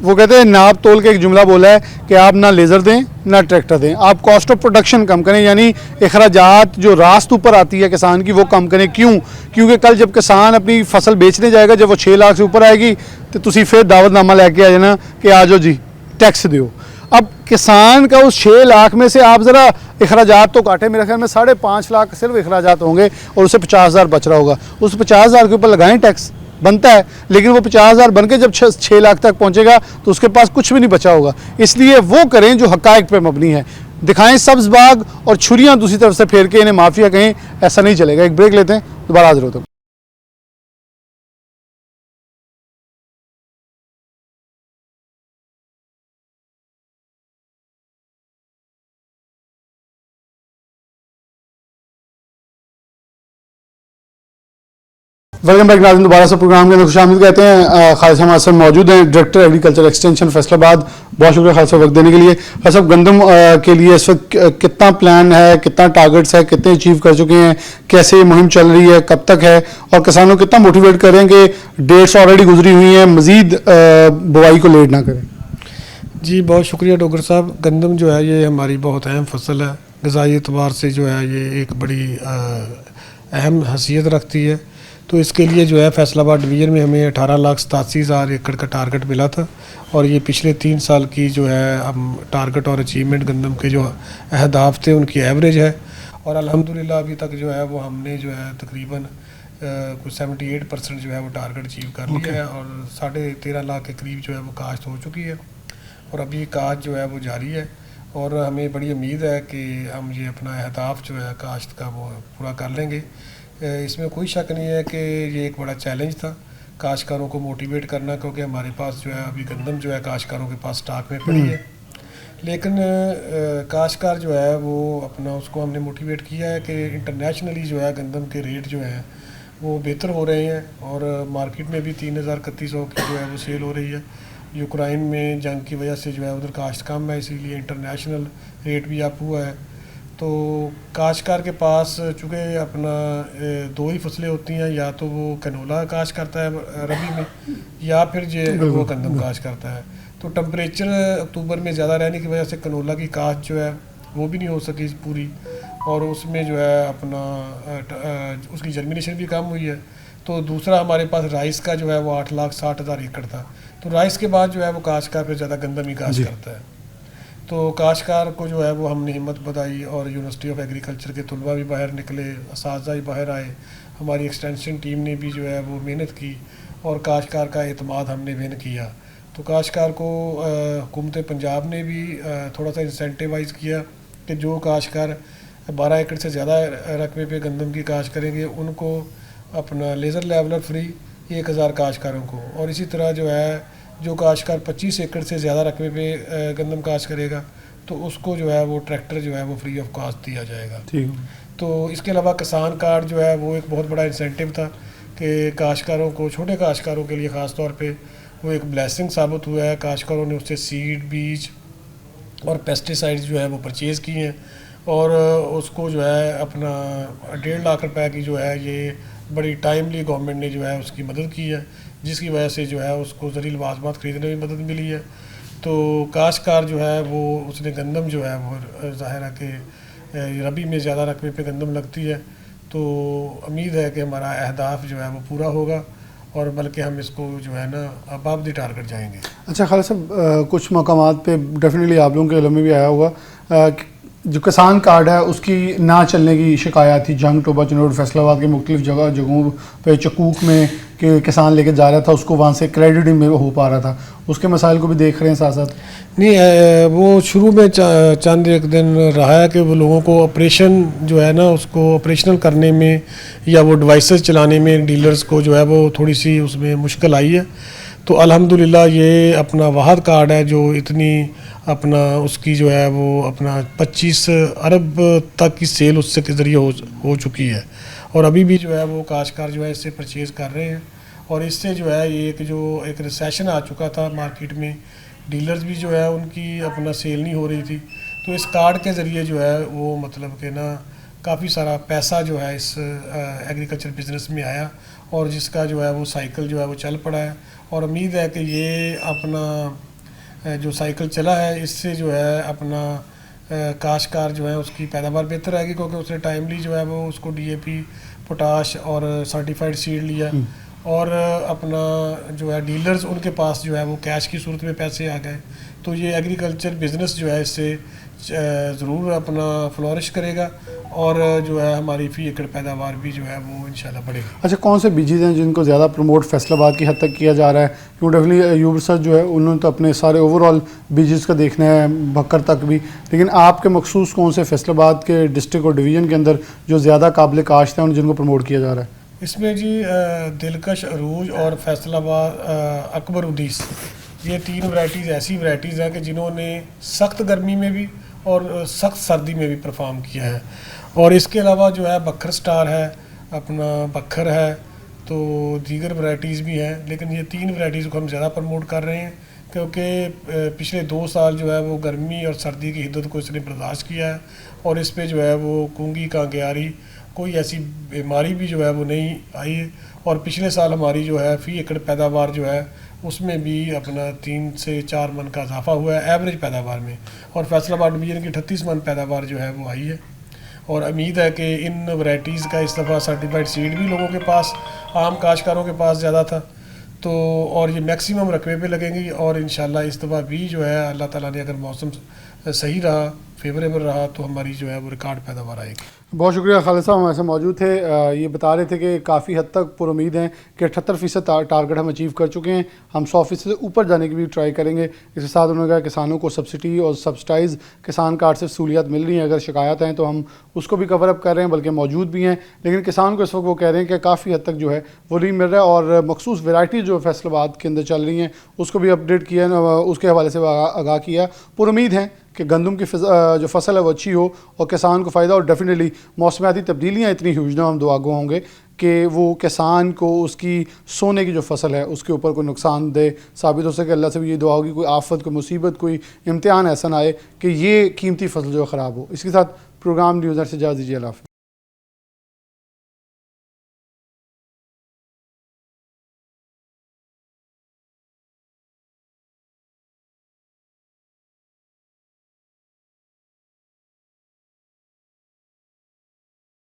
वो कहते हैं नाप तोल के एक जुमला बोला है कि आप ना लेज़र दें ना ट्रैक्टर दें, आप कॉस्ट ऑफ प्रोडक्शन कम करें, यानी अखराजात जो रास्त ऊपर आती है किसान की वो कम करें। क्यों? क्योंकि कल जब किसान अपनी फसल बेचने जाएगा, जब वो 6 लाख से ऊपर आएगी तो तुसी फिर दावतनामा लैके आ जाना कि आ जाओ जी टैक्स दो। अब किसान का उस 6 लाख में से आप ज़रा अखराजात तो काटे, मेरे ख्याल में 5.5 लाख सिर्फ अखराजात होंगे और उससे 50,000 बच रहा होगा। उस 50,000 के ऊपर लगाएं टैक्स, बनता है, लेकिन वो 50,000 बन के जब 6 लाख तक पहुंचेगा तो उसके पास कुछ भी नहीं बचा होगा। इसलिए वो करें जो हक़ाइक़ पे मबनी है, दिखाएं सब्ज़ बाग और छुरियाँ दूसरी तरफ से फेर के इन्हें माफिया कहें, ऐसा नहीं चलेगा। एक ब्रेक लेते हैं, दोबारा हाजिर होते हैं। वेलकम बैक नाज़रीन, दोबारा से प्रोग्राम के अंदर खुशामदीद कहते हैं। खालिद हमारे साथ मौजूद हैं, डायरेक्टर एग्रीकल्चर एक्सटेंशन फैसलाबाद। बहुत शुक्रिया खालिद साहब वक्त देने के लिए। खालिद साहब, गंदम के लिए इस वक्त कितना प्लान है, कितना टारगेट्स है, कितने अचीव कर चुके हैं, कैसे ये मुहिम चल रही है, कब तक है और किसानों को कितना मोटिवेट करेंगे? डेट्स ऑलरेडी गुजरी हुई हैं, मज़ीद बुआई को लेट ना करें। जी बहुत शुक्रिया डॉक्टर साहब। गंदम जो है ये हमारी बहुत अहम फसल है, ग़िज़ाई एतबार से जो है ये एक बड़ी अहम हैसियत रखती है। तो इसके लिए जो है फैसलाबाद डिवीज़न में हमें 18,87,000 एकड़ का टारगेट मिला था और ये पिछले 3 साल की जो है हम टारगेट और अचीवमेंट गंदम के जो अहदाफ थे उनकी एवरेज है। और अल्हम्दुलिल्लाह अभी तक जो है वो हमने जो है तकरीबन कुछ 78% जो है वो टारगेट अचीव कर लिया है और 13.5 लाख के करीब जो है वो काश्त हो चुकी है और अभी काश्त जो है वो जारी है और हमें बड़ी उम्मीद है कि हम ये अपना अहदाफ जो है काश्त का वो पूरा कर लेंगे। इसमें कोई शक नहीं है कि ये एक बड़ा चैलेंज था काश्तकारों को मोटिवेट करना, क्योंकि हमारे पास जो है अभी गंदम जो है काश्तकारों के पास स्टॉक में पड़ी है, लेकिन काश्तकार जो है वो अपना उसको हमने मोटिवेट किया है कि इंटरनेशनली जो है गंदम के रेट जो हैं वो बेहतर हो रहे हैं और मार्केट में भी 3,3100 की जो है वो सेल हो रही है। यूक्रेन में जंग की वजह से जो है उधर काश्त कम है, इसीलिए इंटरनेशनल रेट भी अप हुआ है। तो काश्तकार के पास चूँकि अपना 2 ही फसलें होती हैं, या तो वो कनोला काश्त करता है रबी में या फिर जो वो गंदम काश्त करता है। तो टेम्परेचर अक्टूबर में ज़्यादा रहने की वजह से कनोला की काश्त जो है वो भी नहीं हो सकी पूरी और उसमें जो है अपना उसकी जर्मिनेशन भी कम हुई है। तो दूसरा हमारे पास राइस का जो है वो 8,60,000 एकड़ था, तो राइस के बाद जो है वो काश्तकार फिर ज़्यादा गंदम ही काश्त करता है। तो काश्तकार को जो है वो हमने हिम्मत बताई और यूनिवर्सिटी ऑफ एग्रीकल्चर के तलबा भी बाहर निकले, असातिज़ा भी बाहर आए, हमारी एक्सटेंशन टीम ने भी जो है वो मेहनत की और काश्तकार का एतमाद हमने विन किया। तो काश्तकार को हुकूमत पंजाब ने भी थोड़ा सा इंसेंटिवाइज़ किया कि जो काश्तकार 12 एकड़ से ज़्यादा रकबे पे गंदम की काश्त करेंगे उनको अपना लेज़र लेवलर फ्री 1,000 काश्तकारों को, और इसी तरह जो है जो काश्तकार 25 एकड़ से ज़्यादा रकबे पे गंदम काश्त करेगा तो उसको जो है वो ट्रैक्टर जो है वो फ्री ऑफ कॉस्ट दिया जाएगा। तो इसके अलावा किसान कार्ड जो है वो एक बहुत बड़ा इंसेंटिव था कि काश्तकारों को, छोटे काश्तकारों के लिए ख़ास तौर पे वो एक ब्लेसिंग साबित हुआ है। काश्तकारों ने उससे सीड, बीज और पेस्टिसाइड्स जो है वो परचेज़ किए हैं और उसको जो है अपना 1.5 लाख रुपए की जो है ये बड़ी टाइमली गवर्नमेंट ने जो है उसकी मदद की है, जिसकी वजह से जो है उसको ज़रील लवाजमात ख़रीदने में मदद मिली है। तो काश्तकार जो है वो उसने गंदम जो है वो ज़ाहिर है कि रबी में ज़्यादा रकबे पे गंदम लगती है, तो उम्मीद है कि हमारा अहदाफ जो है वो पूरा होगा और बल्कि हम इसको जो है ना अबाब दी टारगेट जाएंगे। अच्छा खालिद साहब, कुछ मकामात पे डेफिनेटली आप लोगों के इल्म में भी आया होगा जो किसान कार्ड है उसकी ना चलने की शिकायत थी। जंग, टोबा, चिनोड, फैसलाबाद के मुख्तलिफ जगहों पे चकूक में कि किसान लेके जा रहा था, उसको वहाँ से क्रेडिट नहीं हो पा रहा था, उसके मसाइल को भी देख रहे हैं साथ साथ। नहीं, वो शुरू में चंद एक दिन रहा है कि वो लोगों को ऑपरेशन जो है ना उसको ऑपरेशनल करने में या वो डिवाइसेस चलाने में डीलर्स को जो है वो थोड़ी सी उसमें मुश्किल आई है। तो अल्हम्दुलिल्लाह ये अपना वाहद कार्ड है जो इतनी अपना उसकी जो है वो अपना 25 अरब तक की सेल उससे के ज़रिए हो चुकी है। और अभी भी जो है वो काश्तकार जो है इससे परचेज़ कर रहे हैं। और इससे जो है ये एक रिसेशन आ चुका था मार्केट में, डीलर्स भी जो है उनकी अपना सेल नहीं हो रही थी, तो इस कार्ड के ज़रिए जो है वो मतलब कि ना काफ़ी सारा पैसा जो है इस एग्रीकल्चर बिज़नेस में आया और जिसका जो है वो साइकिल जो है वो चल पड़ा है। और उम्मीद है कि ये अपना जो साइकिल चला है इससे जो है अपना काश्तकार जो है उसकी पैदावार बेहतर आएगी, क्योंकि उसने टाइमली जो है वो उसको डीएपी, पोटाश और सर्टिफाइड सीड लिया। और अपना जो है डीलर्स उनके पास जो है वो कैश की सूरत में पैसे आ गए। तो ये एग्रीकल्चर बिज़नेस जो है इससे ज़रूर अपना फ्लोरिश करेगा और जो है हमारी फ़ी एकड़ पैदावार भी जो है वो इंशाल्लाह बढ़ेगी। अच्छा, कौन से बीजेज हैं जिनको ज़्यादा प्रमोट फैसलाबाद की हद तक किया जा रहा है? क्योंकि डेफिनेटली यूबर सर जो है उन्होंने तो अपने सारे ओवरऑल बीजेस का देखना है बकर तक भी, लेकिन आपके मखसूस कौन से फैसलाबाद के डिस्ट्रिक्ट और डिवीज़न के अंदर जो ज़्यादा काबिल काश्त हैं उन जिनको प्रमोट किया जा रहा है? इसमें जी दिलकश, अरूज और फैसलाबाद अकबर उदीस, ये 3 वैराइटीज़ ऐसी वैराइटीज़ हैं कि जिन्होंने सख्त गर्मी में भी और सख्त सर्दी में भी परफॉर्म किया है। और इसके अलावा जो है बखर स्टार है, अपना बखर है, तो दीगर वैराइटीज़ भी हैं, लेकिन ये 3 वैराइटीज़ को हम ज़्यादा प्रमोट कर रहे हैं क्योंकि पिछले 2 साल जो है वो गर्मी और सर्दी की हिद्दत को इसने बर्दाश्त किया है और इस पे जो है वो कूंगी, कांगयारी, कोई ऐसी बीमारी भी जो है वो नहीं आई है। और पिछले साल हमारी जो है फ़ी एकड़ पैदावार जो है उसमें भी अपना 3 से 4 मन का इजाफा हुआ है एवरेज पैदावार में, और फैसलाबाद डिवीज़न की 38 मन पैदावार जो है वो आई है। और उम्मीद है कि इन वैराइटीज़ का इस दफ़ा सर्टिफाइड सीड भी लोगों के पास, आम काश्तकारों के पास ज़्यादा था, तो और ये मैक्सिमम रकबे पे लगेंगी। और इंशाल्लाह इस दफ़ा भी जो है अल्लाह ताला ने अगर मौसम सही रहा, फेवरेबल रहा, तो हमारी जो है वो रिकॉर्ड पैदावार आएगी। बहुत शुक्रिया खालिद साहब, हमारे साथ मौजूद थे। ये बता रहे थे कि काफ़ी हद तक पुरुमीद हैं कि 78% टारगेट हम अचीव कर चुके हैं, हम 100% से ऊपर जाने की भी ट्राई करेंगे। इसके साथ उन्होंने कहा किसानों को सब्सिडी और सब्सिडाइज़ किसान कार्ड से सहूलियात मिल रही हैं, अगर शिकायत हैं तो हम उसको भी कवर अप कर रहे हैं, बल्कि मौजूद भी हैं। लेकिन किसान को इस वक्त वो कह रहे हैं कि काफ़ी हद तक जो है वो नहीं मिल रहा है और मखसूस वैरायटी जो फैसलाबाद के अंदर चल रही हैं उसको भी अपडेट किया, उसके हवाले से आगाह किया। पुरुमीद हैं कि गंदम की जो फसल है वो अच्छी हो और किसान को फ़ायदा, और डेफिनेटली मौसमियाती तब्दीलियाँ इतनी ह्यूज ना, हम दुआ गो होंगे कि वो किसान को उसकी सोने की जो फसल है उसके ऊपर कोई नुकसान दे साबित हो सके। अल्लाह से भी ये दुआ होगी कोई आफत, कोई मुसीबत, कोई इम्तिहान ऐसा ना आए कि ये कीमती फसल जो ख़राब हो। इसके साथ प्रोग्राम न्यूज़ से इजाज़त दीजिए। अल्लाह हाफ़िज़।